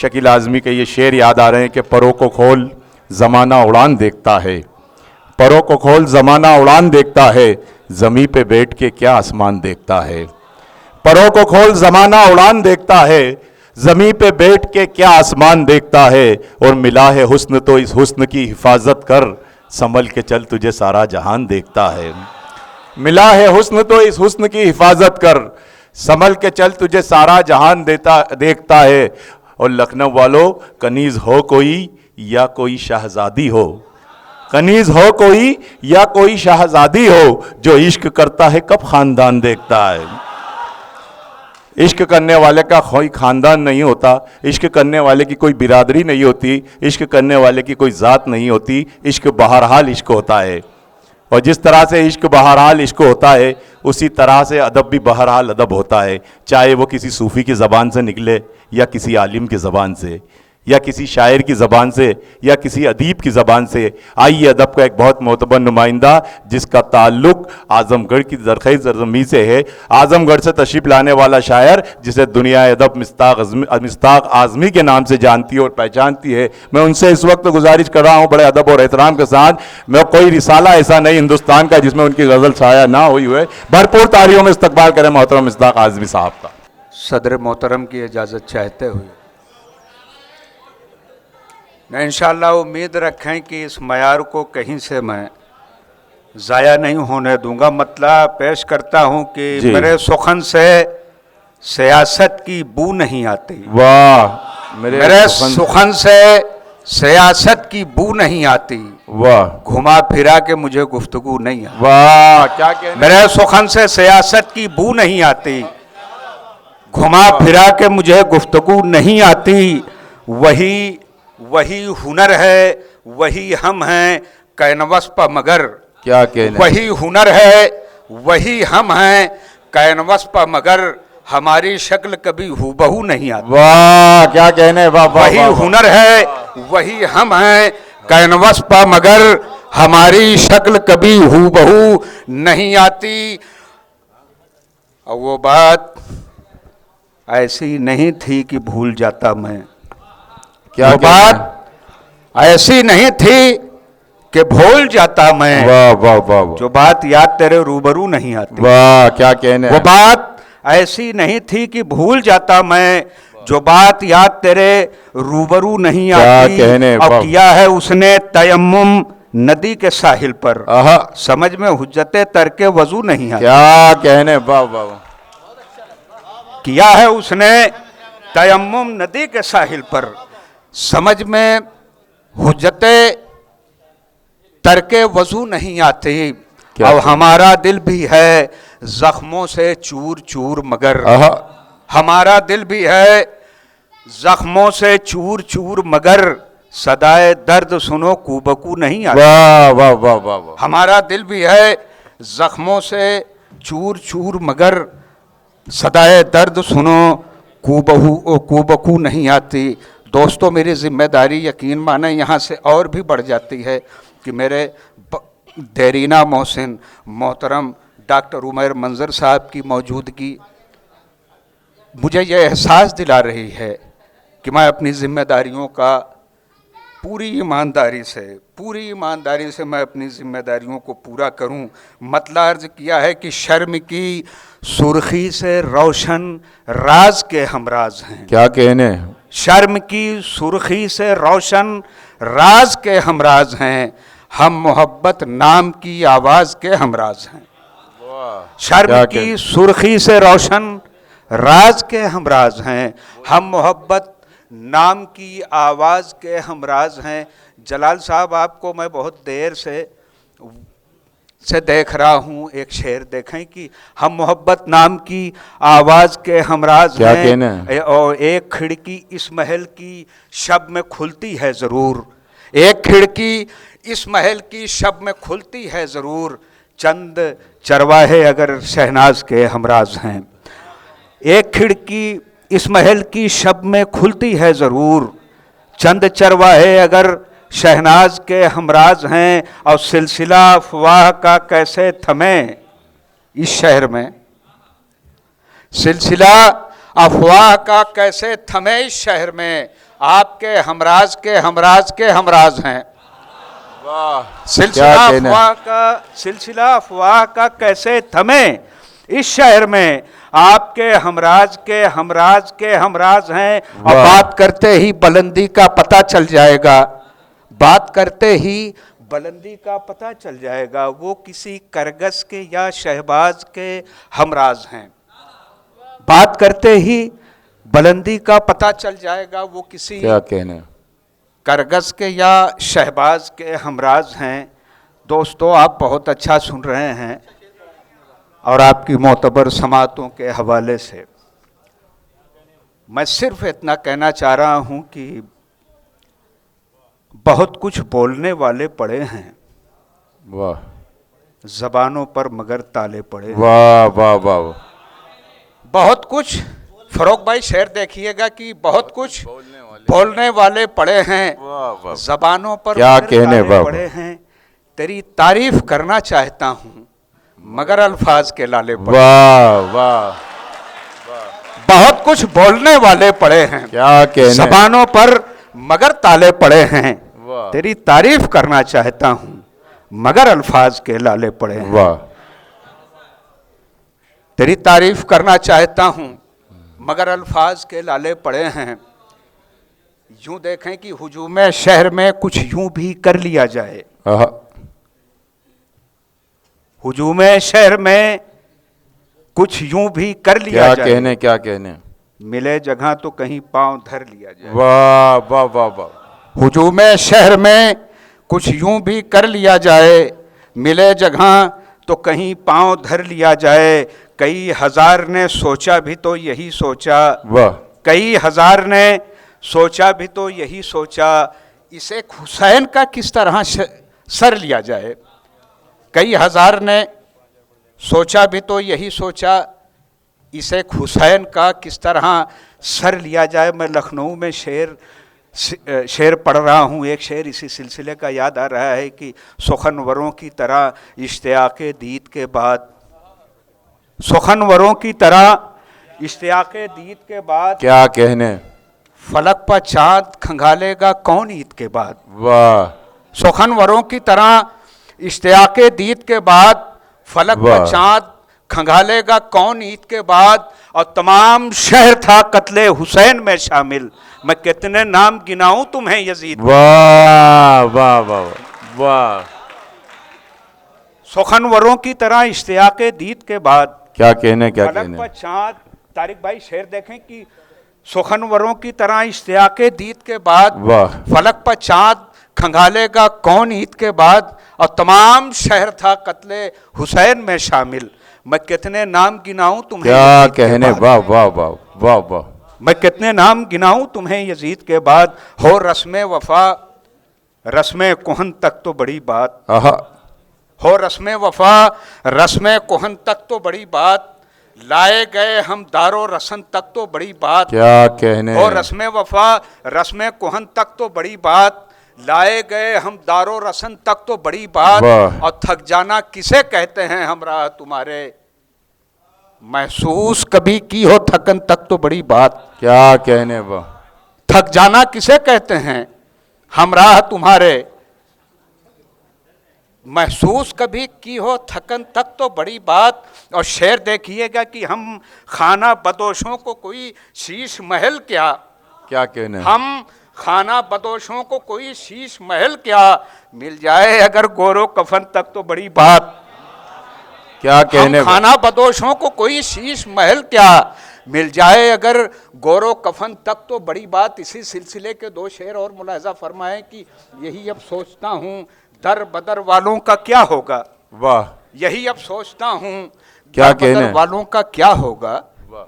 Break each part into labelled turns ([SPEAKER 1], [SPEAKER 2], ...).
[SPEAKER 1] शकील आज़मी के ये शेर याद आ रहे हैं कि परों को खोल ज़माना उड़ान देखता है, परों को खोल ज़माना उड़ान देखता है, ज़मीं पे बैठ के क्या आसमान देखता है। परों को खोल ज़माना उड़ान देखता है, ज़मीं पे बैठ के क्या आसमान देखता है। और मिला है हुस्न तो इस हुस्न की हिफाजत कर, संभल के चल तुझे सारा जहान देखता है। मिला है हुस्न तो इस हुस्न की हिफाजत कर, संभल के चल तुझे सारा जहान देखता है। और लखनऊ वालों, कनीज़ हो कोई या कोई शहजादी हो, कनीज़ हो कोई या कोई शहजादी हो, जो इश्क करता है कब खानदान देखता है। इश्क करने वाले का कोई खानदान नहीं होता, इश्क करने वाले की कोई बिरादरी नहीं होती, इश्क करने वाले की कोई ज़ात नहीं होती। इश्क बहरहाल इश्क होता है, और जिस तरह से इश्क बहरहाल इश्क होता है, उसी तरह से अदब भी बहरहाल अदब होता है। चाहे वो किसी सूफ़ी की ज़बान से निकले, या किसी आलिम की ज़बान से, या किसी शायर की ज़बान से, या किसी अदीब की ज़बान से। आइए अदब का एक बहुत मोतबर नुमाइंदा जिसका ताल्लुक़ आज़मगढ़ की ज़रख़ीज़ ज़मीं से है, आज़मगढ़ से तशरीफ़ लाने वाला शायर जिसे दुनिया अदब मिस्ताक आज़मी के नाम से जानती है और पहचानती है। मैं उनसे इस वक्त गुजारिश कर रहा हूँ बड़े अदब और एहतराम के साथ, मैं कोई रिसाला ऐसा नहीं हिंदुस्तान का जिसमें उनकी गज़ल शाया ना हुई हुए, भरपूर तालियों में इस्तकबाल करें मोहतरम मिस्ताक आज़मी साहब का।
[SPEAKER 2] सदर मोहतरम की इजाज़त चाहते हुए मैं इंशाअल्लाह उम्मीद रखें कि इस मयार को कहीं से मैं ज़ाया नहीं होने दूंगा। मतलब पेश करता हूं कि मेरे सुखन से सियासत की बू नहीं आती।
[SPEAKER 1] वाह,
[SPEAKER 2] मेरे सुखन से सियासत की बू नहीं आती।
[SPEAKER 1] वाह,
[SPEAKER 2] घुमा फिरा के मुझे गुफ्तगू नहीं आती।
[SPEAKER 1] वाह, क्या कहने।
[SPEAKER 2] मेरे सुखन से सियासत की बू नहीं आती, घुमा फिरा के मुझे गुफ्तगू नहीं आती। वही हुनर है, वही हम हैं कैनवस पर मगर।
[SPEAKER 1] क्या कहने।
[SPEAKER 2] वही हुनर है, वही हम हैं कैनवस पर मगर, हमारी शक्ल कभी हूबहू नहीं आती।
[SPEAKER 1] वाह, क्या कहने। वाह,
[SPEAKER 2] वही हुनर है, वही हम हैं कैनवस पर मगर, हमारी शक्ल कभी हूबहू नहीं आती। और वो बात ऐसी नहीं थी कि भूल जाता मैं।
[SPEAKER 1] क्या
[SPEAKER 2] वो बात ऐसी नहीं थी कि भूल जाता मैं।
[SPEAKER 1] वाह वाह वाह,
[SPEAKER 2] जो बात याद तेरे रूबरू नहीं आती।
[SPEAKER 1] वाह, क्या कहने।
[SPEAKER 2] वो बात ऐसी नहीं थी कि भूल जाता मैं, जो बात याद तेरे रूबरू नहीं आती।
[SPEAKER 1] क्या कहने।
[SPEAKER 2] और किया है उसने तयम्मुम नदी के साहिल पर, समझ में हुज्जते तरके वजू नहीं आती।
[SPEAKER 1] क्या कहने। वाह वाह,
[SPEAKER 2] किया है उसने तयम्मुम नदी के साहिल पर, समझ में हुज्जते तरके वजू नहीं आती। अब हमारा दिल भी है जख्मों से चूर चूर मगर, हमारा दिल भी है जख्मों से चूर चूर मगर, सदाए दर्द सुनो कूबकू नहीं आती।
[SPEAKER 1] वाह वाह वाह वाह,
[SPEAKER 2] हमारा दिल भी है जख्मों से चूर चूर मगर, सदाए दर्द सुनो कूबकू नहीं आती। दोस्तों, मेरी जिम्मेदारी यकीन माने यहाँ से और भी बढ़ जाती है कि मेरे देरीना मोहसिन मोहतरम डॉक्टर उमैर मंजर साहब की मौजूदगी मुझे ये एहसास दिला रही है कि मैं अपनी जिम्मेदारियों का पूरी ईमानदारी से मैं अपनी जिम्मेदारियों को पूरा करूं। मतलब अर्ज किया है कि शर्म की सुर्खी से रोशन राज के हमराज हैं।
[SPEAKER 1] क्या कहने।
[SPEAKER 2] शर्म की सुर्खी से रोशन राज के हमराज हैं, हम मोहब्बत नाम की आवाज़ के हमराज हैं। शर्म की सुर्खी से रोशन राज के हमराज हैं, हम मोहब्बत नाम की आवाज़ के हमराज हैं। जलाल साहब, आपको मैं बहुत देर से देख रहा हूँ। एक शेर देखें कि हम मोहब्बत नाम की आवाज़ के हमराज हैं, और एक खिड़की इस महल की शब में खुलती है ज़रूर, एक खिड़की इस महल की शब में खुलती है ज़रूर, चंद चरवाहे अगर शहनाज के हमराज हैं। एक खिड़की इस महल की शब में खुलती है ज़रूर, चंद चरवाहे अगर शहनाज के हमराज हैं। और सिलसिला अफवाह का कैसे थमे इस शहर में, सिलसिला अफवाह का कैसे थमे इस शहर में, आपके हमराज के हमराज के हमराज हैं।
[SPEAKER 1] वाह,
[SPEAKER 2] सिलसिला अफवाह का कैसे थमे इस शहर में, आपके हमराज के हमराज के हमराज हैं। और बात करते ही बुलंदी का पता चल जाएगा, बात करते ही बुलंदी का पता चल जाएगा, वो किसी करगस के या शहबाज के हमराज हैं। बात करते ही बुलंदी का पता चल जाएगा, वो किसी
[SPEAKER 1] क्या कहने
[SPEAKER 2] करगस के या शहबाज के हमराज हैं। दोस्तों, आप बहुत अच्छा सुन रहे हैं और आपकी मोतबर समातों के हवाले से मैं सिर्फ इतना कहना चाह रहा हूं कि बहुत कुछ बोलने वाले पड़े हैं,
[SPEAKER 1] वाह,
[SPEAKER 2] जबानों पर मगर ताले पड़े हैं।
[SPEAKER 1] वाह वाह वाह,
[SPEAKER 2] बहुत कुछ, फरोख भाई शेर देखिएगा कि बहुत कुछ बोलने वाले पड़े हैं, जबानों पर
[SPEAKER 1] क्या कहने
[SPEAKER 2] ताले पड़े हैं। तेरी तारीफ करना चाहता हूं मगर अल्फाज के लाले पड़े।
[SPEAKER 1] वाह वाह,
[SPEAKER 2] बहुत कुछ बोलने वाले पड़े हैं,
[SPEAKER 1] क्या कहने,
[SPEAKER 2] जबानों पर मगर ताले पड़े हैं।
[SPEAKER 1] वाह,
[SPEAKER 2] तेरी तारीफ करना चाहता हूं मगर अल्फाज के लाले पड़े हैं।
[SPEAKER 1] वाह,
[SPEAKER 2] तेरी तारीफ करना चाहता हूं मगर अल्फाज के लाले पड़े हैं। यूं देखें कि हुजूम शहर में कुछ यूं भी कर लिया जाए, हुजूम शहर में कुछ यूं भी कर लिया
[SPEAKER 1] क्या
[SPEAKER 2] जाए,
[SPEAKER 1] कहने, क्या कहने,
[SPEAKER 2] मिले जगह तो कहीं पांव धर लिया जाए।
[SPEAKER 1] वाह वाह वाह वाह,
[SPEAKER 2] हुजूम शहर में कुछ यूं भी कर लिया जाए, मिले जगह तो कहीं पांव धर लिया जाए। कई हजार ने सोचा भी तो यही सोचा,
[SPEAKER 1] वाह,
[SPEAKER 2] कई हजार ने सोचा भी तो यही सोचा, इसे हुसैन का किस तरह सर लिया जाए। कई हजार ने सोचा भी तो यही सोचा, इसे हुसैन का किस तरह सर लिया जाए। मैं लखनऊ में शेर पढ़ रहा हूँ, एक शेर इसी सिलसिले का याद आ रहा है कि सुखनवरों की तरह इश्तियाक़े दीद के बाद, सुखनवरों की तरह इश्तियाक़े दीद के बाद,
[SPEAKER 1] क्या कहने,
[SPEAKER 2] फलक पर चाँद खंगालेगा कौन ईद के बाद।
[SPEAKER 1] वाह,
[SPEAKER 2] सुखनवरों की तरह इश्तियाक़े दीद के बाद, फलक पर चाँद खंगालेगा कौन ईद के बाद। और तमाम शहर था कत्ले हुसैन में शामिल, मैं कितने नाम गिनाऊं तुम्हें यजीद।
[SPEAKER 1] वाह वाह वाह वाह,
[SPEAKER 2] सुखनवरों की तरह इश्तियाक़े दीद के बाद,
[SPEAKER 1] क्या कहने, क्या
[SPEAKER 2] फलक
[SPEAKER 1] कहने,
[SPEAKER 2] पर चाँद। तारिक भाई शेर देखें कि सुखनवरों की तरह इश्तियाक़े दीद के बाद,
[SPEAKER 1] वाह,
[SPEAKER 2] फलक पर चाँद खंगालेगा कौन ईद के बाद। और तमाम शहर था कत्ले हुसैन में शामिल, मैं कितने नाम गिनाऊं तुम्हें,
[SPEAKER 1] क्या कहने, वाह वाह वाह वाह वाह,
[SPEAKER 2] मैं कितने नाम गिनाऊं तुम्हें यजीद के बाद। हो रस्म वफा रस्म कुहन तक तो बड़ी बात, हो रस्म वफा रस्म कुहन तक तो बड़ी बात, लाए गए हम दारो रसन तक तो बड़ी बात।
[SPEAKER 1] क्या कहने,
[SPEAKER 2] हो रस्म वफा रस्म कुहन तक तो बड़ी बात, लाए गए हम दारो रसन तक तो बड़ी बात। और थक जाना किसे कहते हैं हमरा तुम्हारे, महसूस कभी की हो थकन तक तो बड़ी बात।
[SPEAKER 1] क्या कहने, वाह,
[SPEAKER 2] थक जाना किसे कहते हैं हमराह तुम्हारे, महसूस कभी की हो थकन तक तो बड़ी बात। और शेर देखिएगा कि हम खाना बदोशों को कोई शीश महल क्या,
[SPEAKER 1] क्या कहने,
[SPEAKER 2] हम खाना बदोशों को कोई शीश महल क्या, मिल जाए अगर गोरो कफन तक तो बड़ी बात।
[SPEAKER 1] क्या कहने,
[SPEAKER 2] हम खाना बदोशों को कोई शीश महल क्या, मिल जाए अगर गोरो कफन तक तो बड़ी बात। इसी सिलसिले के दो शेर और मुलाहजा फरमाए कि यही अब सोचता हूँ दर बदर वालों का क्या होगा,
[SPEAKER 1] वाह,
[SPEAKER 2] यही अब सोचता हूँ
[SPEAKER 1] क्या
[SPEAKER 2] दर बदर
[SPEAKER 1] कहने,
[SPEAKER 2] वालों का क्या होगा,
[SPEAKER 1] वाह,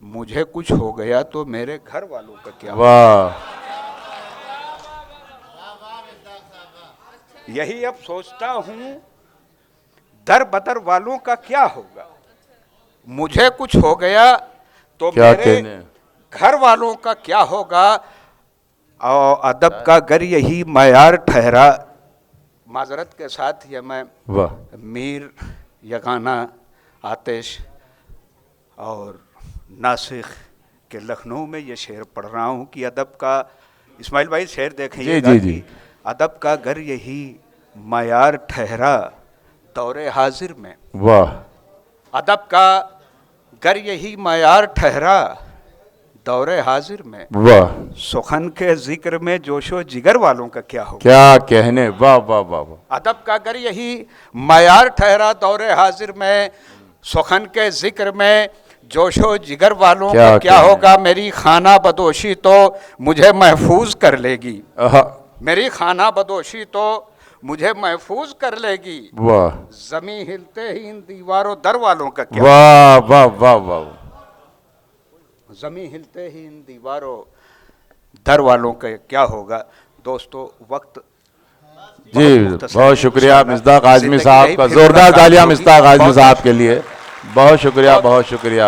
[SPEAKER 2] मुझे कुछ हो गया तो मेरे घर वालों का क्या होगा।
[SPEAKER 1] वाह,
[SPEAKER 2] यही अब सोचता हूँ दर बदर वालों का क्या होगा, मुझे कुछ हो गया तो
[SPEAKER 1] क्या
[SPEAKER 2] मेरे
[SPEAKER 1] कहने,
[SPEAKER 2] घर वालों का क्या होगा। और अदब का गर यही मयार ठहरा, माजरत के साथ ये मैं
[SPEAKER 1] वाह,
[SPEAKER 2] मीर यगाना आतिश और नासिख कि लखनऊ में ये शेर पढ़ रहा हूँ कि अदब का, इस्माइल भाई शेर
[SPEAKER 1] जी,
[SPEAKER 2] देखेंगे
[SPEAKER 1] जी, जी।
[SPEAKER 2] अदब का गर यही मयार ठहरा दौरे हाजिर में,
[SPEAKER 1] वाह,
[SPEAKER 2] अदब का गर यही मयार ठहरा दौरे हाजिर में,
[SPEAKER 1] वाह,
[SPEAKER 2] सुखन के जिक्र में जोशो जिगर वालों का क्या हो।
[SPEAKER 1] क्या कहने, वाह वाह वाह वाह।
[SPEAKER 2] अदब का गर यही मयार ठहरा दौरे हाजिर में, सुखन के जिक्र में जोशो जिगर वालों का क्या होगा। मेरी खाना बदोशी तो मुझे महफूज कर लेगी, मेरी खाना बदोशी तो मुझे महफूज कर लेगी,
[SPEAKER 1] वाह,
[SPEAKER 2] जमी हिलते ही इन दीवारों दर वालों का क्या।
[SPEAKER 1] वाह वाह वाह वाह,
[SPEAKER 2] जमी हिलते ही इन दीवारों दर वालों का क्या होगा। दोस्तों वक्त
[SPEAKER 1] जी, बहुत शुक्रिया मिस्दाक आजमी साहब का, जोरदार तालियां मिस्दाक आजमी साहब के लिए। बहुत शुक्रिया, बहुत शुक्रिया।